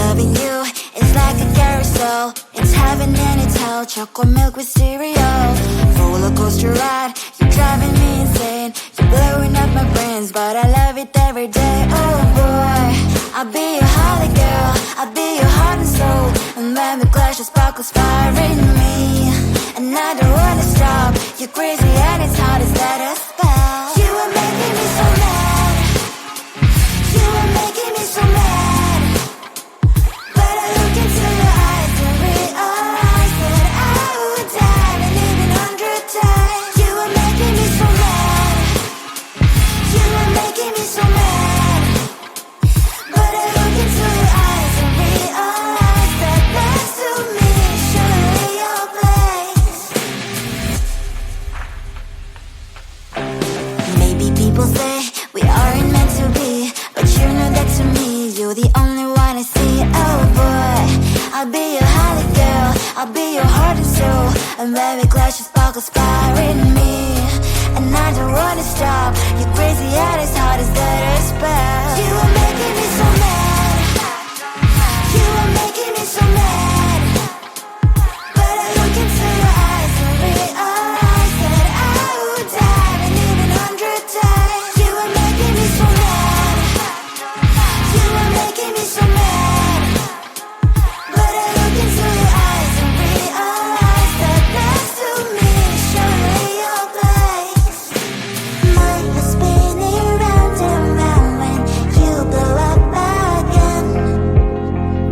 Loving you is like a carousel. It's heaven and it's hell. Chocolate milk with cereal. Roller coaster ride. You're driving me insane. You're blowing up my brains, but I love it every day. Oh boy, I'll be your holly girl. I'll be your heart and soul. And when we clash, the sparkles fire in me. And I don't wanna stop. You're crazy and it's hard as let us spell. You are making me so mad. You are making me so mad. But I look into your eyes and realize that I would die and even 100 times. You are making me so mad. You are making me so mad. But I look into your eyes and realize that next to me is surely your place. Maybe people say we aren't meant to be, but you know that to me you're the only one I see. Oh boy, I'll be your holly girl. I'll be your heart and soul. And when we clash, the sparkles fire in me. And I don't wanna stop. You're crazy and as hard as that a spell. You are making me so mad. You are making me so mad. But I look into your eyes and realize that I would die and even 100 times. You are making me so mad. You are making me so mad. But I look into your eyes and realize that next to me is surely your place. Mind was spinning round and round when you blow up again.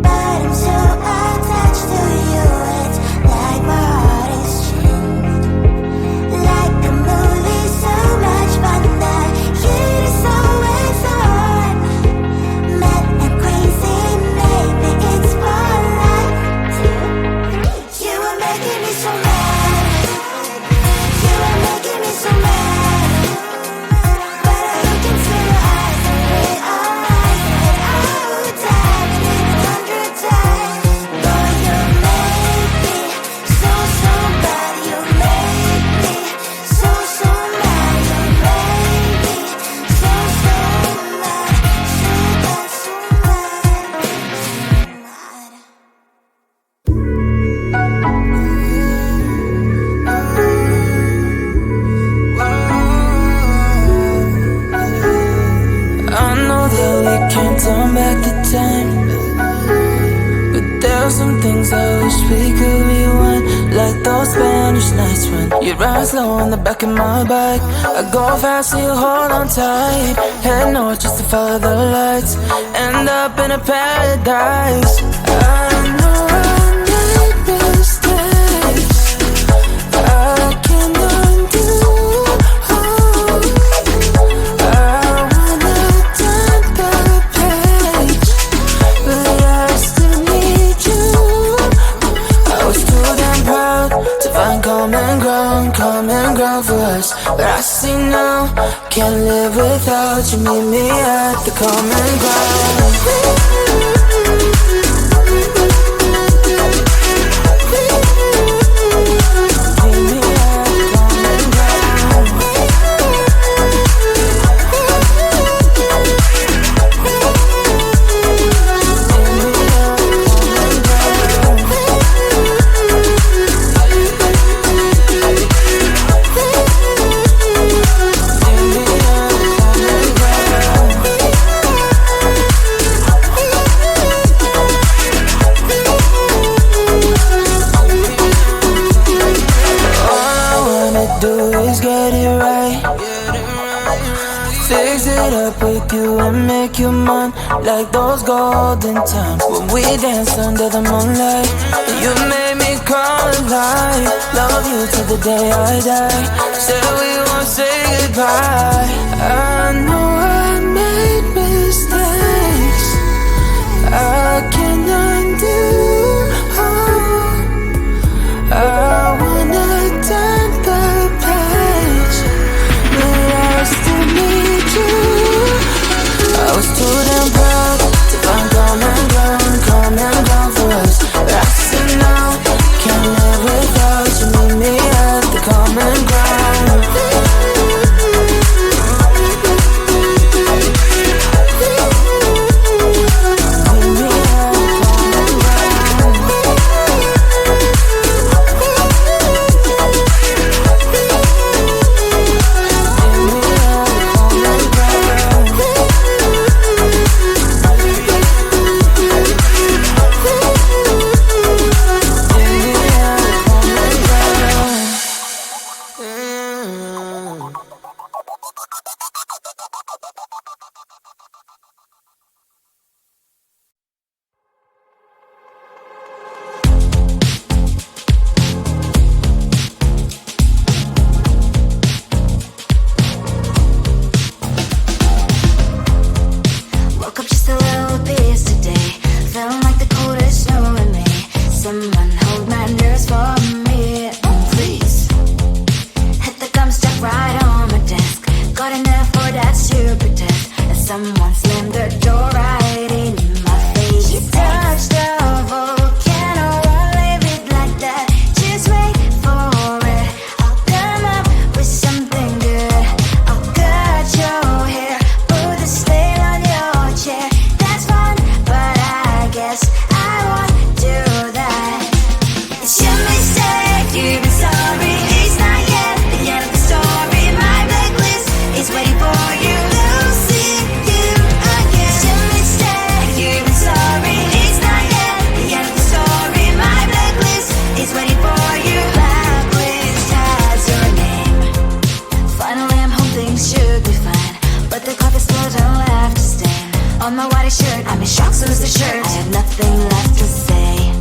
But I'm so attached to you, it's like my heart is chained. Like a movie, so much fun that it is always on. Mad and crazy, maybe it's for life. 2, 3. You are making me so mad. You are making me so mad. But I look into your eyes and realize that I would die and even 100 times. Boy, you make me so, so bad. You make me so, so mad. You make me so, so mad. So bad, so mad, so mad. I know that we can't turn back the time, but there are some things I wish we could rewind. Like those Spanish nights when you ride slow on the back of my bike. I go fast so you hold on tight. Head north just to follow the lights. End up in a paradise. I know I made mistakes I can't undo. I wanna turn the page, but I still need you. I was too damn proud to find common ground for us. But I see now, can't live without you. Meet me at the common ground. Meet me at the common ground. With you and make you mine, like those golden times when we danced under the moonlight. You made me come alive. Love you till the day I die. Said we won't say goodbye. I know I made mistakes I can't undo. I wanna turn the page, but I still need you. I was too damn proud to find common ground for us. But I see now, can't live without you. Meet me at the common ground. someone hold my nerves for me, please. Hit the gum stuck right on my desk. Got enough for that stupid test. And someone slammed the door right in my face. You touched the volcano, won't leave it like that. Just wait for it. I'll come up with something good. I'll cut your hair, put the stain on your chair. That's fun, but I guess I won't do that. It's your mistake, you've been sorry. It's not yet the end of the story. My blacklist is waiting for you. Losing you again. It's your mistake, you've been sorry. It's not yet the end of the story. My blacklist is waiting for you. Blacklist has your name. Finally, I'm home, things should be fine. But the carpet's still don't left to stain. On my white shirt, I'm in shock, so is the shirt. I have nothing left to say.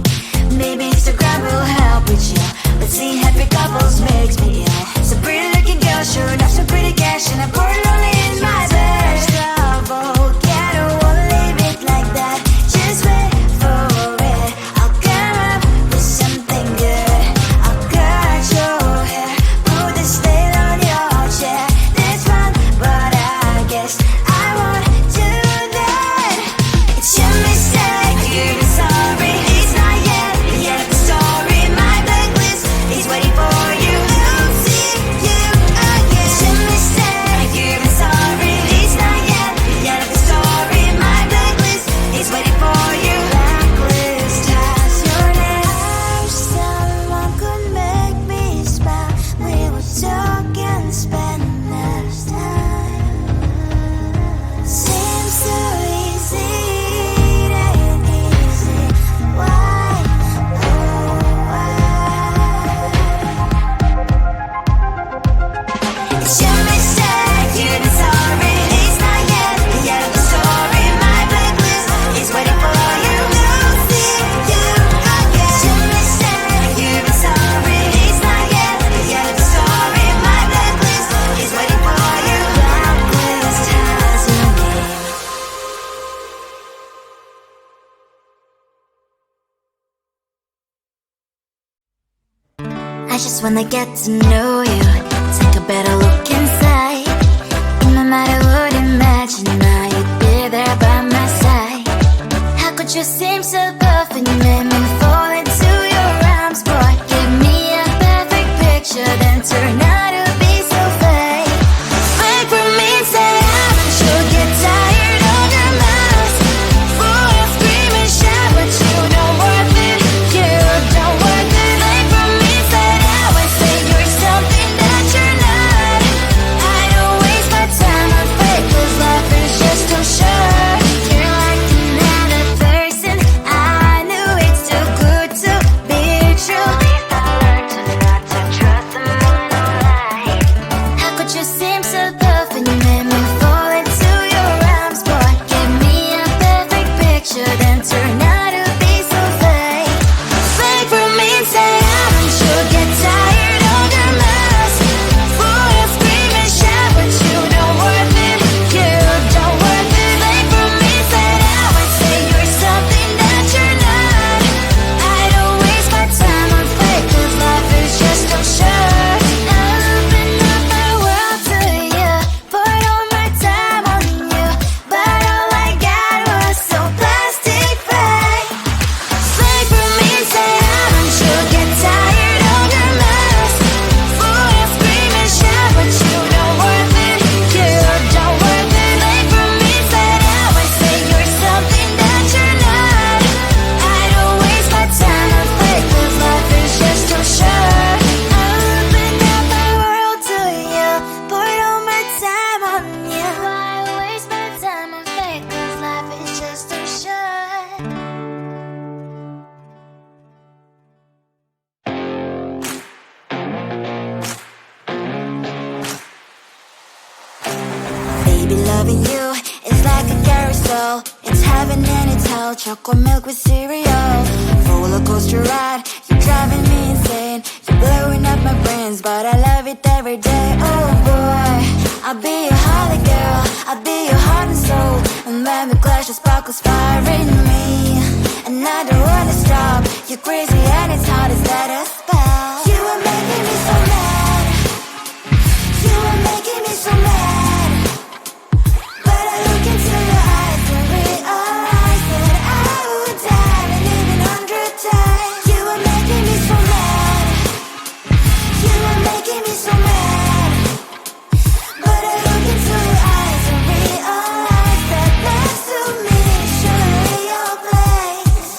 Maybe Instagram will help with you, but seeing happy couples makes me ill. Some pretty looking girl, sure enough, some pretty cash, and I'm pouring lonely in my bed. Volcano, won't leave it like that. Just wait for it. I'll come up with something good. I'll cut your hair, put the stain on your chair. That's fun, but I guess I won't do that. It's your mistake, you've been sorry. It's not yet the end of the story. My blacklist is waiting for you. Losing you again. It's your mistake, you've been sorry. It's not yet the end of the story. My blacklist is waiting for you. Blacklist has your name. I wish someone could make me smile. We would talk and spend less time. Seems so easy, it ain't easy. Why, oh why? It's your mistake, you've been sorry. It's not yet the end of the story. My blacklist is waiting for you. Losing you again. It's your mistake, you've been sorry. It's not yet the end of the story. My blacklist is waiting for you. Blacklist has your name. I just wanna get to know you, take a better look inside. No matter what, imagine now you'd be there by my side. How could you seem so perfect? You made me fall into your arms, boy. Give me a perfect picture, then turn out to be so fake. Fake for me, say I'm sure get tired of your mouth. Full of scream and shout, but you don't worth it. You don't worth it. Fake for me, say that way, say you're something that you're not. I don't waste my time on fake, 'cause life is just too short. You're like another person. I knew it's too good to be true. I learned to not to trust someone online. How could you seem so perfect? You made me fall into your arms, boy. Give me a perfect picture, then turn out to be so fake. Fake for me, say I'm sure get tired of your mask. Full of scream and shout, but you don't worth it. You don't worth it. Fake for me, say that way, say you're something that you're not. I don't waste my time on fake, 'cause life is just too short. I open up my world to you, poured all my time on you, but all I got was so plastic fake. Fake for me, say I'm sure get tired of your mask. Full of scream and shout, but you don't worth it. You don't worth it. Fake for me, say that way, say you're something that you're not. I don't waste my time on fake, 'cause life is just too short. I opened up my world to you, poured all my time on you. Why waste my time on fake, 'cause life is just too short. Baby, loving you is like a carousel. It's heaven and it's hell. Chocolate milk with cereal. Roller coaster ride. You're driving me insane. You're blowing up my brains, but I love it every day. Oh boy, I'll be your holly girl. I'll be your heart and soul. And when we clash, the sparkles fire in me. And And I don't wanna stop. You're crazy and it's hard as that a spell. You are making me so mad. You are making me so mad. But I look into your eyes and realize that I would die and even 100 times. You are making me so mad. You are making me so mad. But I look into your eyes and realize that next to me is surely your place.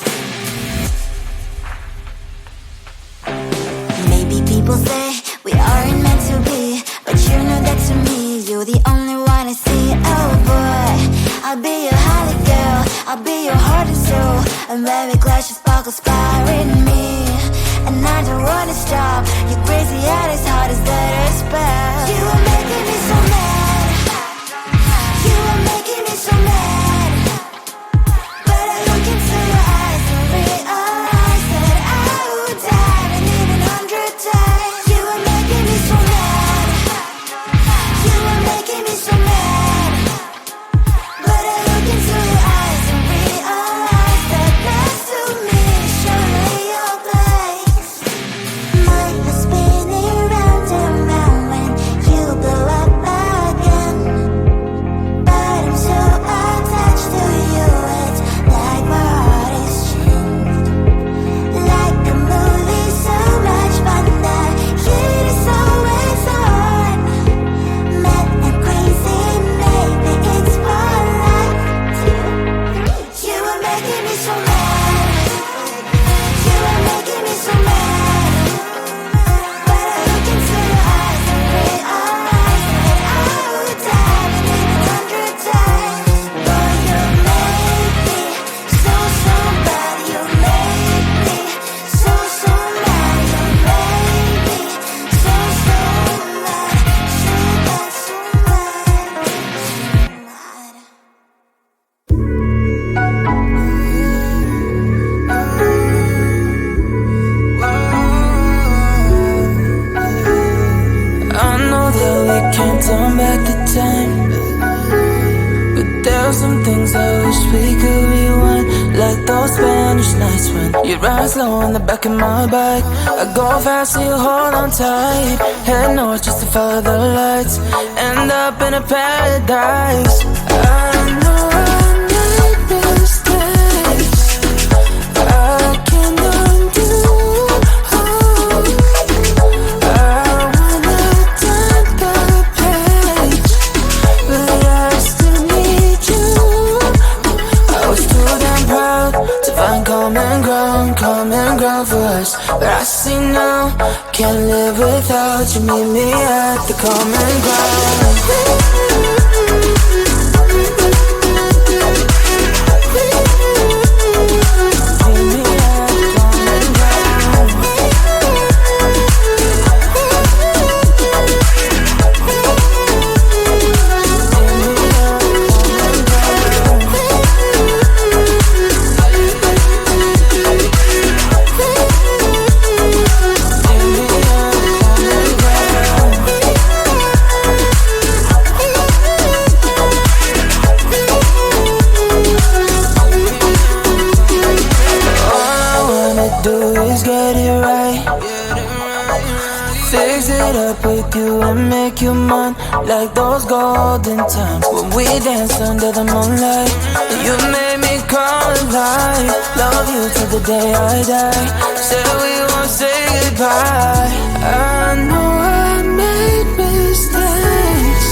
Maybe people say we aren't meant to be, but you know that to me you're the only one I see. Oh boy, I'll be your holly girl, I'll be your heart and soul, and when we clash you sparkle fire in me. And I don't wanna stop. You're crazy and as hard as that a spell. You are making me so mad. You are making me so mad. But I look into your eyes and realize that I would die and even 100 times. You are making me so mad. You are making me so mad. But I look into your eyes and realize that next to me is surely your place. Mind was spinning round and round when you blow up again. But I'm so attached to you, it's like my heart is chained. Like a movie, so much fun that heat is always on. Mad and crazy, maybe it's polite. You are making me so mad. You are making me so mad. But I look into your eyes and realize that I would die and even 100 times. Boy, you make me so bad. You make me so mad. You make me so mad. I know that we can't turn back the time, but there are some things I wish we could rewind. Like those Spanish nights when you ride slow on the back of my bike, I go fast and you hold on tight. Head north just to follow the lights, end up in a paradise. I know I made mistakes I can undo. Common ground for us, but I see now, can't live without you. Meet me at the common ground. With you and make you mine, like those golden times when we danced under the moonlight. You made me come alive. Love you till the day I die. Said we won't say goodbye. I know I made mistakes